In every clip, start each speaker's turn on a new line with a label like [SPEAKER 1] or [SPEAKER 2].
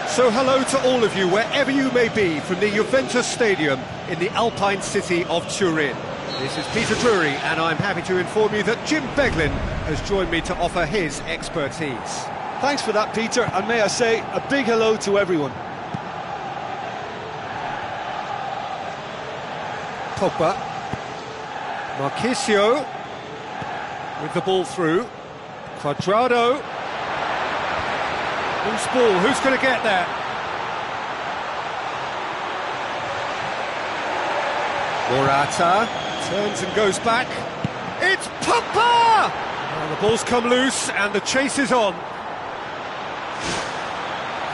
[SPEAKER 1] So hello to all of you, wherever you may be, from the Juventus Stadium in the Alpine city of Turin. This is Peter Drury, and I'm happy to inform you that Jim Beglin has joined me to offer his expertise.
[SPEAKER 2] Thanks for that, Peter, and may I say a big hello to everyone.
[SPEAKER 1] Pogba. Marchisio with the ball through. Cuadrado. Loose ball, who's going to get there? Morata turns and goes back. It's Pogba! And the ball's come loose and the chase is on.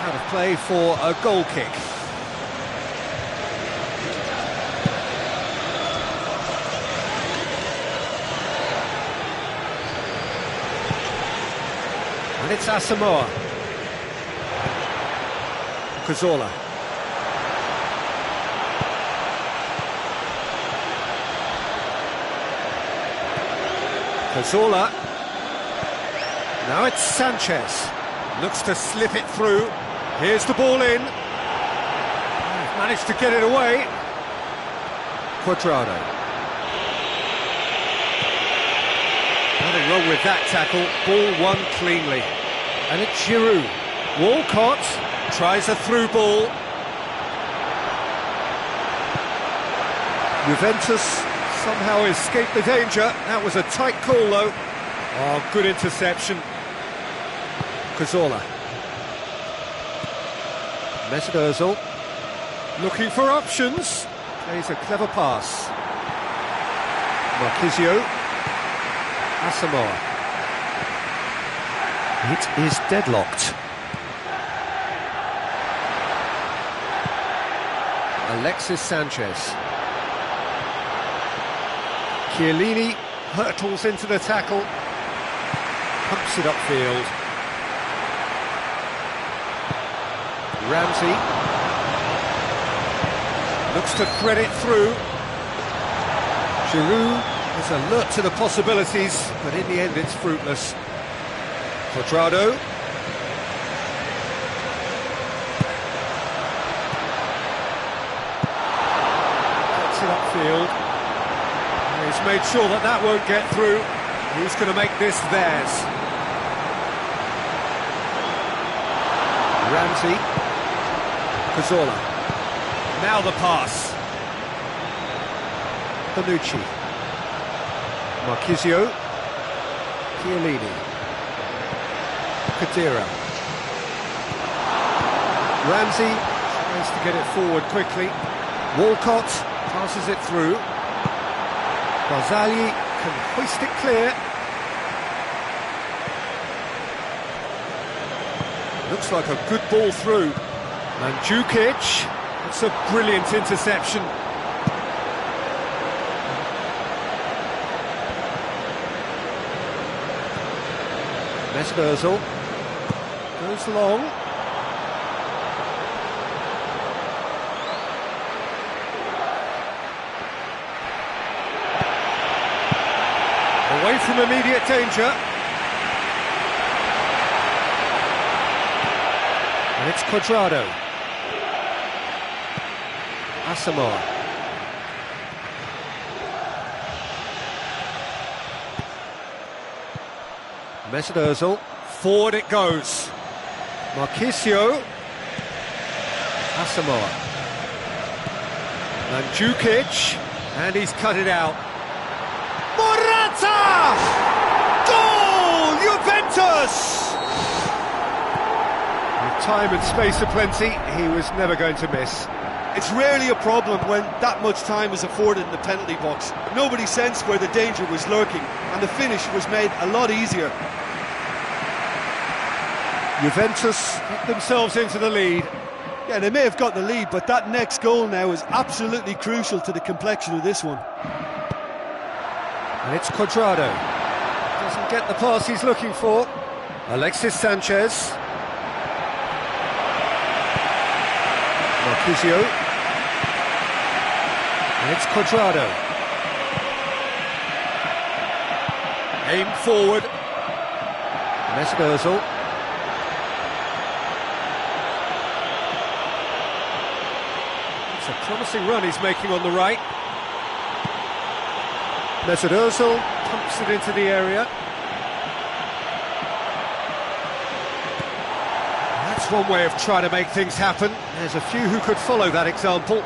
[SPEAKER 1] Out of play for a goal kick. And it's Asamoah. Cazorla. Cazorla. Now it's Sanchez. Looks to slip it through. Here's the ball in. Managed to get it away. Cuadrado. Nothing wrong with that tackle. Ball won cleanly. And it's Giroud. Walcott tries a through ball. Juventus somehow escaped the danger. That was a tight call though. Oh, good interception. Cazorla. Mesut Ozil looking for options. Plays a clever pass. Marchisio. Asamoah. It is deadlocked. Alexis Sanchez. Chiellini hurtles into the tackle. Pumps it upfield. Ramsey looks to thread it through. Giroud is alert to the possibilities, but in the end it's fruitless. Cuadrado. Gets it upfield. And he's made sure that that won't get through. He's going to make this theirs. Ramsey. Cazorla. Now the pass. Bonucci. Marchisio. Chiellini. Kadira. Ramsey tries to get it forward quickly. Walcott passes it through. Barzagli can hoist it clear. Looks like a good ball through. Mandzukic, it's a brilliant interception. Mesut Ozil goes long. Away from immediate danger. And it's Cuadrado. Asamoah. Mesut Ozil. Forward it goes. Marchisio. Asamoah. Mandzukic. And he's cut it out. Morata! Goal! Juventus! With time and space aplenty, he was never going to miss.
[SPEAKER 2] It's rarely a problem when that much time is afforded in the penalty box. Nobody sensed where the danger was lurking, and the finish was made a lot easier.
[SPEAKER 1] Juventus get themselves into the lead.
[SPEAKER 2] Yeah, they may have got the lead, but that next goal now is absolutely crucial to the complexion of this one.
[SPEAKER 1] And it's Cuadrado. Doesn't get the pass he's looking for. Alexis Sanchez. Marchisio. And it's Cuadrado. Aim forward. Mesut Ozil. Promising run he's making on the right. Mesut Ozil pumps it into the area. That's one way of trying to make things happen. There's a few who could follow that example.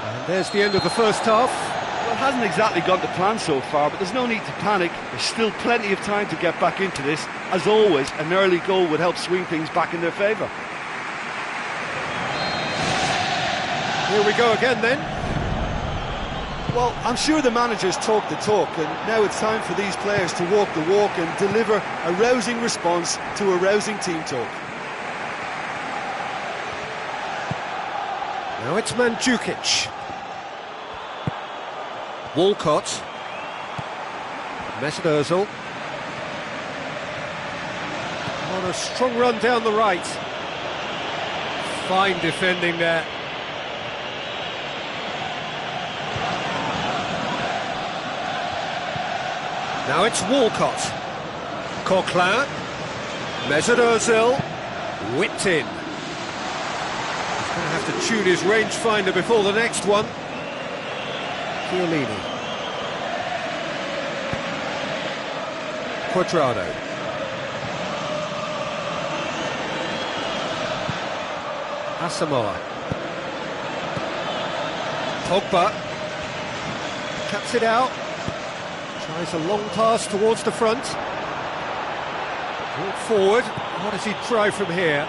[SPEAKER 1] And there's the end of the first half.
[SPEAKER 2] Well, it hasn't exactly gone to plan so far, but there's no need to panic. There's still plenty of time to get back into this. As always, an early goal would help swing things back in their favour.
[SPEAKER 1] Here we go again then.
[SPEAKER 2] Well, I'm sure the managers talk the talk, and now it's time for these players to walk the walk and deliver a rousing response to a rousing team talk.
[SPEAKER 1] Now it's Mandzukic. Walcott. Mesut Ozil. On a strong run down the right. Fine defending there. Now it's Walcott. Coquelin. Mesut Ozil. Whipped in. He's going to have to tune his rangefinder before the next one. Chiellini. Quadrado. Asamoah. Pogba. Cuts it out. Tries a long pass towards the front. Brought forward. What does he try from here?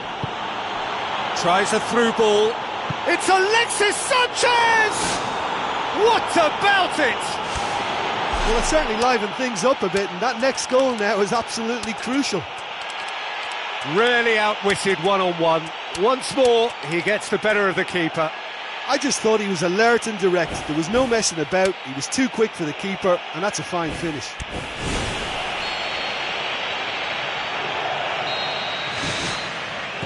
[SPEAKER 1] Tries a through ball. It's Alexis Sanchez! What about it?
[SPEAKER 2] Well, it certainly livened things up a bit, and that next goal now is absolutely crucial.
[SPEAKER 1] Really outwitted one-on-one. Once more, he gets the better of the keeper.
[SPEAKER 2] I just thought he was alert and direct. There was no messing about. He was too quick for the keeper, and that's a fine finish.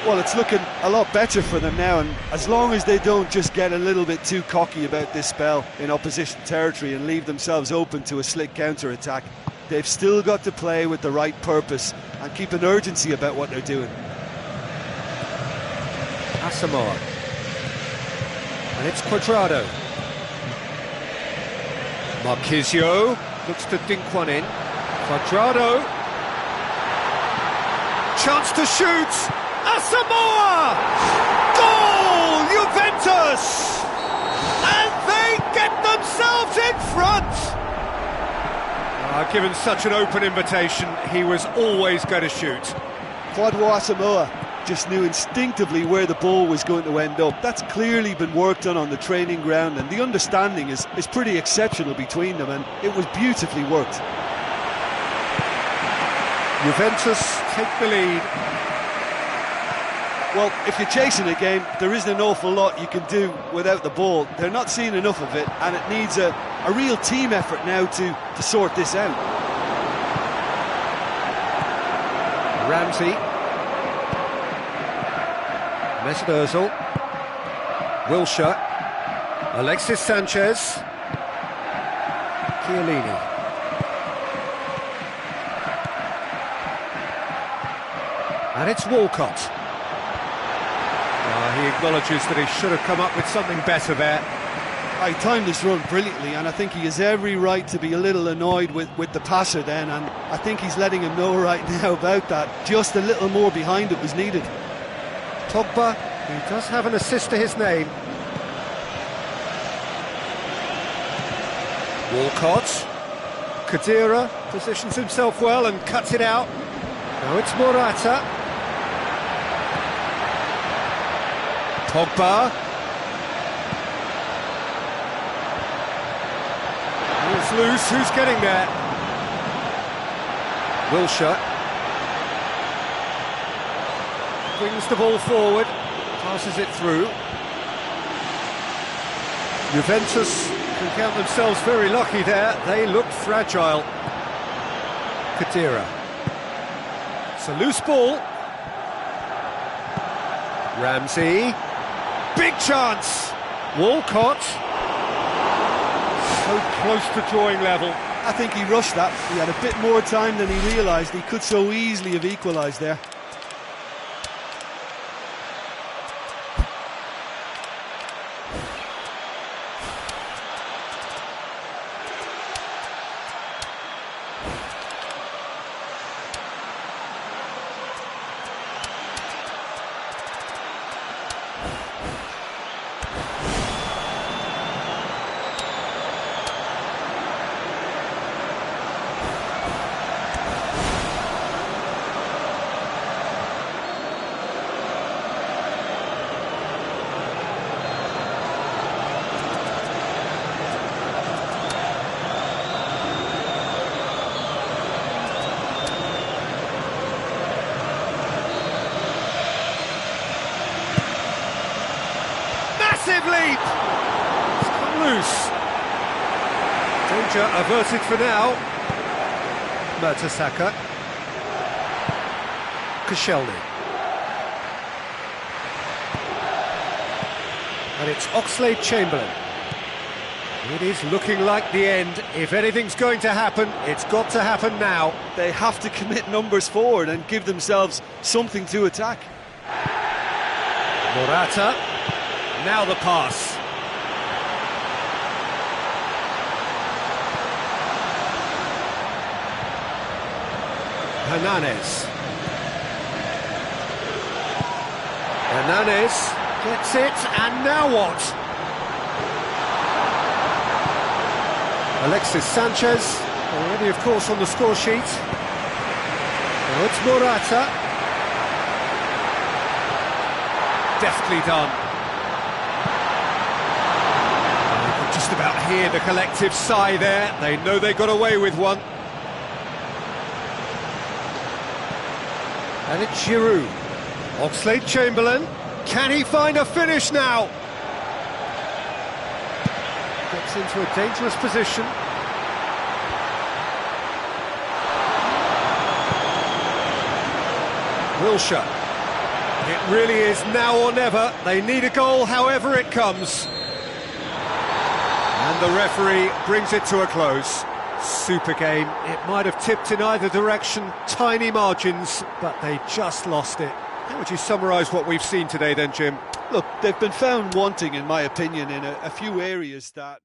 [SPEAKER 2] Well, it's looking a lot better for them now, and as long as they don't just get a little bit too cocky about this spell in opposition territory and leave themselves open to a slick counter-attack, they've still got to play with the right purpose and keep an urgency about what they're doing.
[SPEAKER 1] Asamoah. And it's Quadrado. Marquisio looks to dink one in. Quadrado. Chance to shoot. Asamoah! Goal! Juventus! And they get themselves in front! Given such an open invitation, he was always going to shoot.
[SPEAKER 2] Kwadwo Asamoah just knew instinctively where the ball was going to end up. That's clearly been worked on the training ground, and the understanding is pretty exceptional between them, and it was beautifully worked.
[SPEAKER 1] Juventus take the lead.
[SPEAKER 2] Well, if you're chasing a game, there isn't an awful lot you can do without the ball. They're not seeing enough of it, and it needs a real team effort now to sort this out.
[SPEAKER 1] Ramsey. Mesut Ozil. Wilshere. Alexis Sanchez. Chiellini. And it's Walcott. He acknowledges that he should have come up with something better there.
[SPEAKER 2] He timed this run brilliantly, and I think he has every right to be a little annoyed with the passer then, and I think he's letting him know right now about that. Just a little more behind it was needed.
[SPEAKER 1] Pogba, he does have an assist to his name. Walcott. Khedira positions himself well and cuts it out. Now it's Morata. Pogba. It's loose, who's getting there? Wilshere. Brings the ball forward, passes it through. Juventus can count themselves very lucky there, they looked fragile. Khedira. It's a loose ball. Ramsey. Big chance! Walcott. So close to drawing level.
[SPEAKER 2] I think he rushed that. He had a bit more time than he realised. He could so easily have equalised there.
[SPEAKER 1] deep. It's come loose. Danger averted for now. Mertesacker. Koscielny. And it's Oxlade-Chamberlain. It is looking like the end. If anything's going to happen, it's got to happen now.
[SPEAKER 2] They have to commit numbers forward and give themselves something to attack.
[SPEAKER 1] Morata. Now the pass. Hernandez. Hernandez gets it, and now what? Alexis Sanchez, already of course on the score sheet. Now it's Morata. Deftly done. You can just about hear the collective sigh there. They know they got away with one. And it's Giroud. Oxlade-Chamberlain. Can he find a finish now? Gets into a dangerous position. Wilshere. It really is now or never. They need a goal however it comes. And the referee brings it to a close. Super game. It might have tipped in either direction, tiny margins, but they just lost it. How would you summarise what we've seen today then, Jim?
[SPEAKER 2] Look, they've been found wanting, in my opinion, in a few areas that...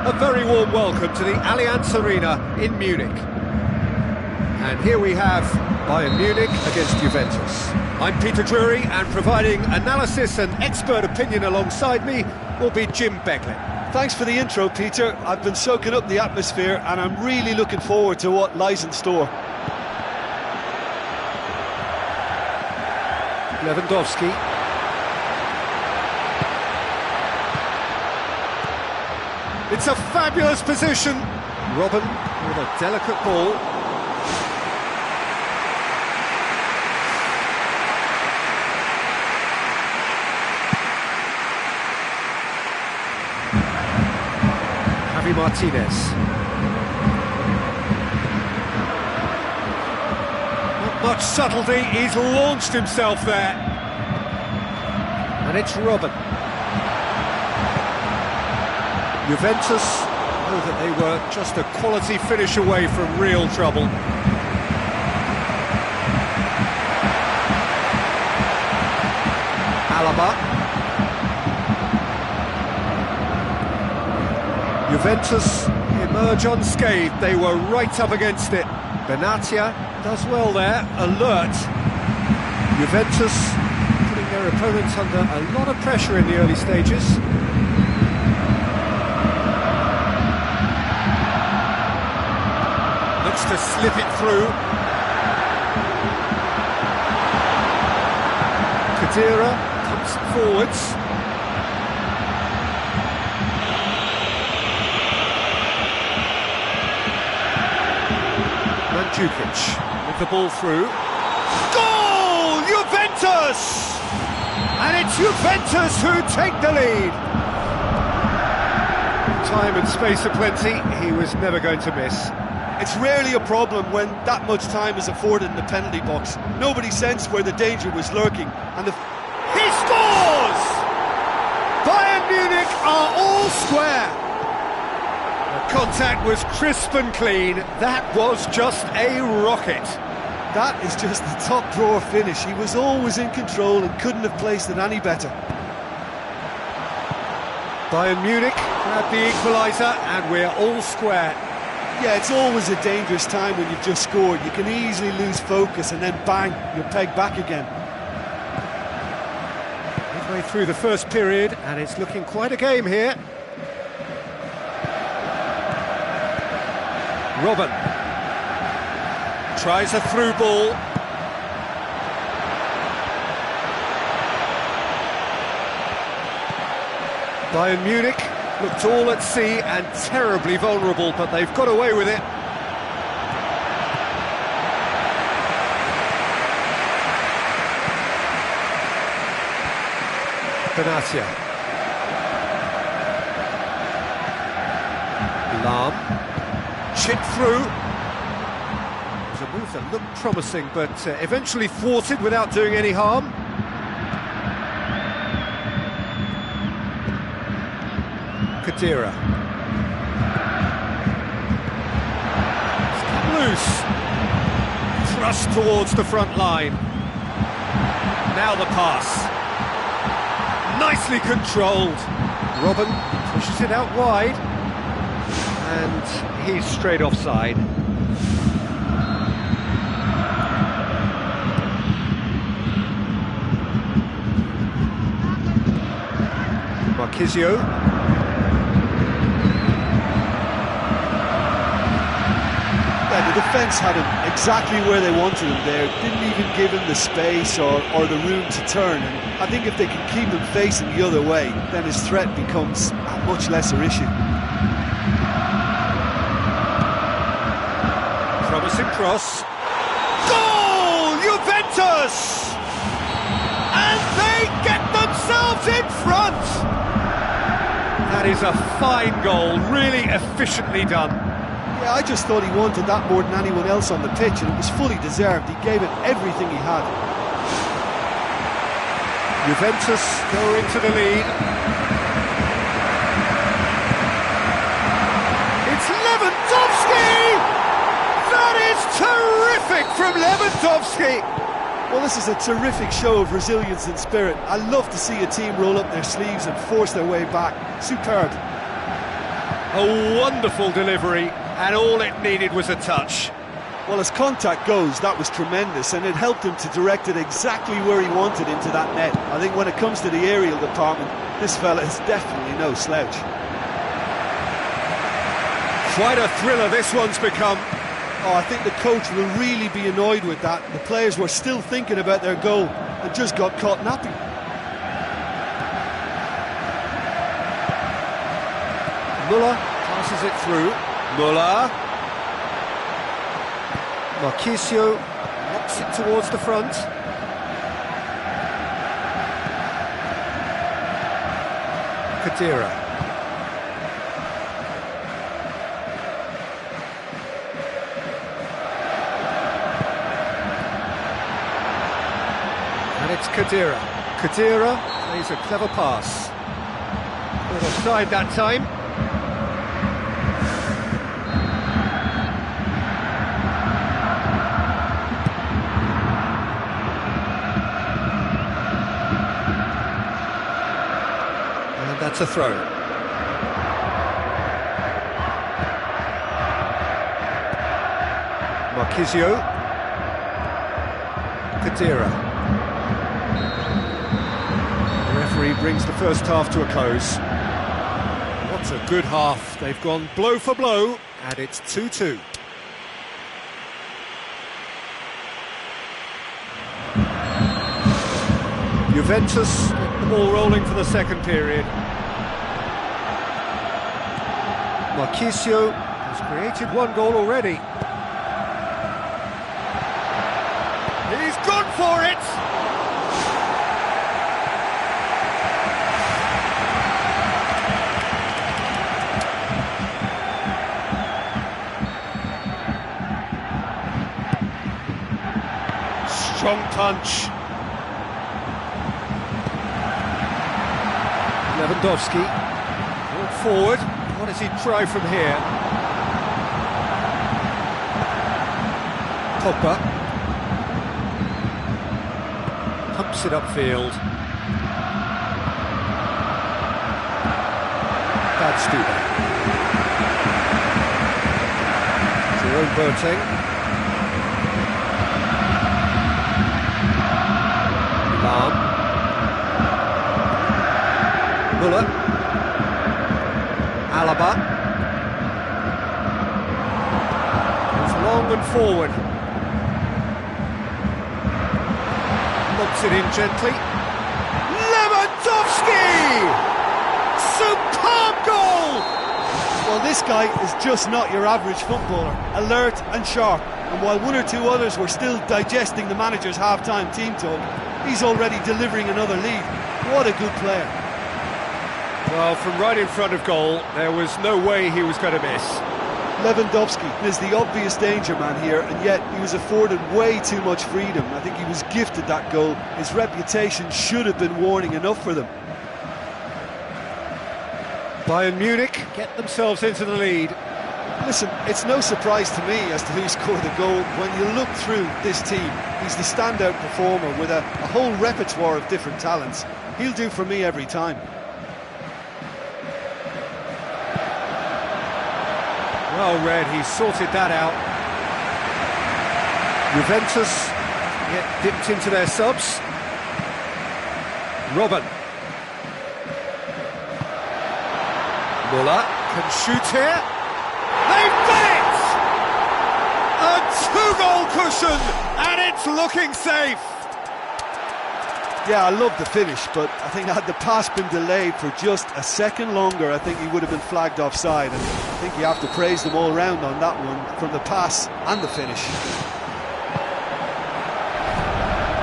[SPEAKER 1] A very warm welcome to the Allianz Arena in Munich. And here we have Bayern Munich against Juventus. I'm Peter Drury, and providing analysis and expert opinion alongside me will be Jim Beglin.
[SPEAKER 2] Thanks for the intro, Peter. I've been soaking up the atmosphere and I'm really looking forward to what lies in store.
[SPEAKER 1] Lewandowski. It's a fabulous position. Robben with a delicate ball. Javi Martinez. much subtlety, he's launched himself there. And it's Robben. Juventus know that they were just a quality finish away from real trouble. Alaba. Juventus emerge unscathed, they were right up against it. Benatia does well there, alert. Juventus putting their opponents under a lot of pressure in the early stages. Looks to slip it through. Kadira comes forwards. Mandzukic with the ball through. Goal! Juventus! And it's Juventus who take the lead. Time and space aplenty, he was never going to miss.
[SPEAKER 2] It's rarely a problem when that much time is afforded in the penalty box. Nobody sensed where the danger was lurking, and
[SPEAKER 1] he scores! Bayern Munich are all square. The contact was crisp and clean. That was just a rocket.
[SPEAKER 2] That is just the top drawer finish. He was always in control and couldn't have placed it any better.
[SPEAKER 1] Bayern Munich grab the equaliser and we're all square.
[SPEAKER 2] Yeah, it's always a dangerous time when you've just scored. You can easily lose focus and then bang, you're pegged back again.
[SPEAKER 1] Midway through the first period and it's looking quite a game here. Robben tries a through ball. Bayern Munich looked all at sea and terribly vulnerable, but they've got away with it. Benatia. Lahm. Chip through. It was a move that looked promising, but eventually thwarted without doing any harm. Kadira. It's come loose. Thrust towards the front line. Now the pass. Nicely controlled. Robben pushes it out wide. And he's straight offside. Marquisio.
[SPEAKER 2] The defence had him exactly where they wanted him there, didn't even give him the space or the room to turn, and I think if they can keep him facing the other way, then his threat becomes a much lesser issue.
[SPEAKER 1] Promising cross. Goal! Juventus! And they get themselves in front! That is a fine goal, really efficiently done.
[SPEAKER 2] Yeah, I just thought he wanted that more than anyone else on the pitch, and it was fully deserved. He gave it everything he had.
[SPEAKER 1] Juventus go into the lead. It's Lewandowski! That is terrific from Lewandowski!
[SPEAKER 2] Well, this is a terrific show of resilience and spirit. I love to see a team roll up their sleeves and force their way back. Superb.
[SPEAKER 1] A wonderful delivery, and all it needed was a touch.
[SPEAKER 2] Well, as contact goes, that was tremendous, and it helped him to direct it exactly where he wanted into that net. I think when it comes to the aerial department, this fella is definitely no slouch.
[SPEAKER 1] Quite a thriller this one's become.
[SPEAKER 2] Oh, I think the coach will really be annoyed with that. The players were still thinking about their goal and just got caught napping.
[SPEAKER 1] Muller passes it through. Muller. Marquisio knocks it towards the front. Kadira. And it's Khedira. Khedira plays a clever pass. But offside that time. And that's a throw. Marquisio. Khedira. The referee brings the first half to a close. What a good half. They've gone blow for blow, and it's 2-2. Juventus get the ball rolling for the second period. Marquisio has created one goal already. He's gone for it! Strong punch. Lewandowski brought forward. What does he try from here? Pogba pumps it upfield. Bad Stuber. Jerome Boateng. Muller. Alaba. It's long and forward. Lobs it in gently. Lewandowski! Superb goal!
[SPEAKER 2] Well, this guy is just not your average footballer. Alert and sharp. And while one or two others were still digesting the manager's half-time team talk, he's already delivering another lead. What a good player.
[SPEAKER 1] Well, from right in front of goal, there was no way he was going to miss.
[SPEAKER 2] Lewandowski is the obvious danger man here, and yet he was afforded way too much freedom. I think he was gifted that goal. His reputation should have been warning enough for them.
[SPEAKER 1] Bayern Munich get themselves into the lead.
[SPEAKER 2] Listen, it's no surprise to me as to who scored the goal. When you look through this team, he's the standout performer with a whole repertoire of different talents. He'll do for me every time.
[SPEAKER 1] Well read, he sorted that out. Juventus get dipped into their subs. Robben. Muller can shoot here. They've done it! A two-goal cushion, and it's looking safe.
[SPEAKER 2] Yeah, I love the finish, but I think had the pass been delayed for just a second longer, I think he would have been flagged offside, and I think you have to praise them all round on that one, from the pass and the finish.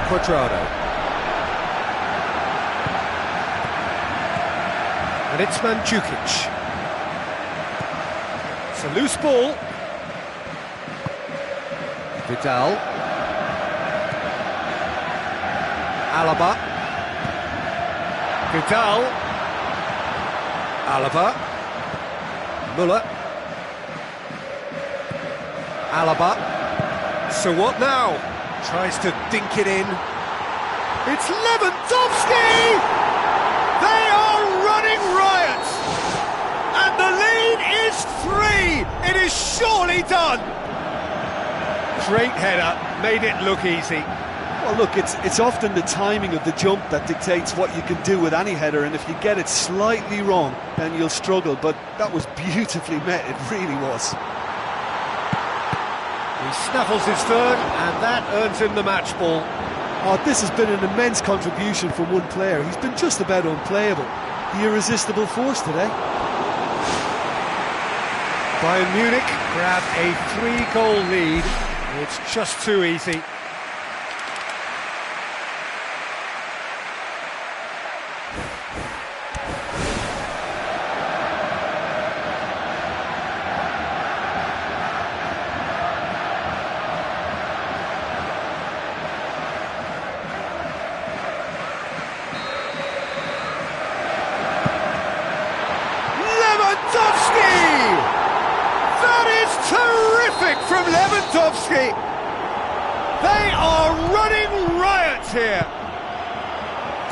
[SPEAKER 1] Quadrado. And it's Mandzukic. It's a loose ball. Vidal. Alaba. Vidal. Alaba. Muller. Alaba. So what now? Tries to dink it in. It's Lewandowski! They are running riot! And the lead is 3! It is surely done! Great header, made it look easy.
[SPEAKER 2] Well, look, it's often the timing of the jump that dictates what you can do with any header, and if you get it slightly wrong, then you'll struggle, but that was beautifully met, it really was.
[SPEAKER 1] He snaffles his third, and that earns him the match ball.
[SPEAKER 2] Oh, this has been an immense contribution from one player. He's been just about unplayable. The irresistible force today.
[SPEAKER 1] Bayern Munich grab a 3-goal lead. It's just too easy. Lewandowski! That is terrific from Lewandowski! They are running riot here!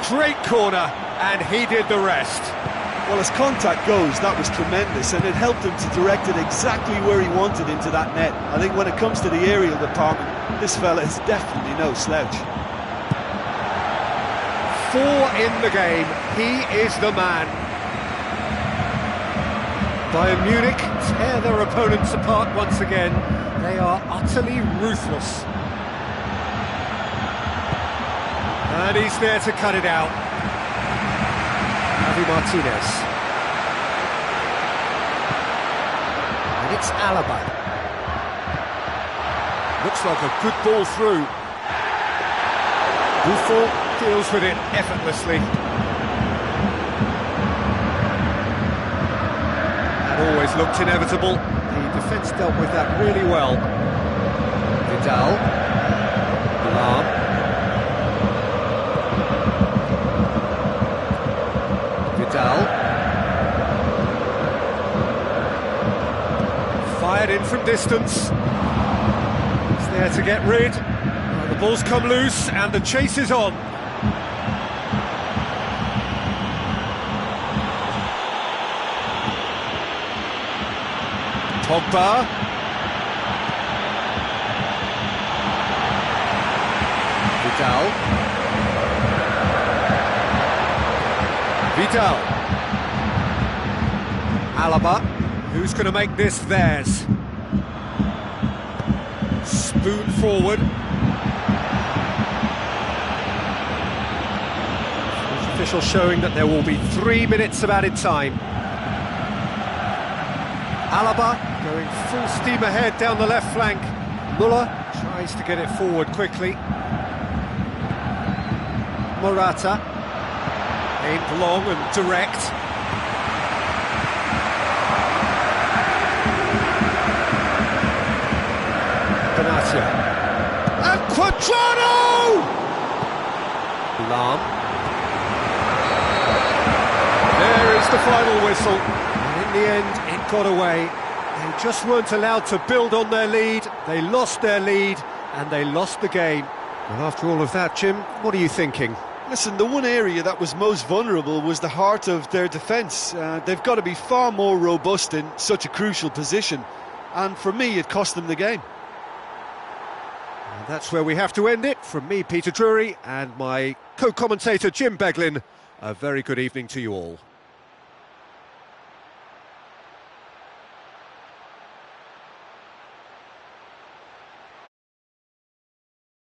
[SPEAKER 1] Great corner, and he did the rest.
[SPEAKER 2] Well, as contact goes, that was tremendous, and it helped him to direct it exactly where he wanted into that net. I think when it comes to the aerial department, this fella is definitely no slouch.
[SPEAKER 1] 4 in the game, he is the man. Bayern Munich tear their opponents apart once again. They are utterly ruthless. And he's there to cut it out. Javi Martinez. And it's Alaba. Looks like a good ball through. Buffon deals with it effortlessly. That always looked inevitable. The defence dealt with that really well. Vidal. Bals. Vidal. Fired in from distance. He's there to get rid. The ball's come loose and the chase is on. Pogba. Vidal. Alaba, who's going to make this theirs? Spoon forward. Official showing that there will be 3 minutes of added time. Alaba going full steam ahead down the left flank. Muller tries to get it forward quickly. Morata. Aimed long and direct. Benatia. And Quadrado! Lam. There is the final whistle. And in the end, it got away. They just weren't allowed to build on their lead. They lost their lead, and they lost the game. Well, after all of that, Jim, what are you thinking?
[SPEAKER 2] Listen, the one area that was most vulnerable was the heart of their defence. They've got to be far more robust in such a crucial position. And for me, it cost them the game.
[SPEAKER 1] And that's where we have to end it. From me, Peter Drury, and my co-commentator, Jim Beglin, a very good evening to you all.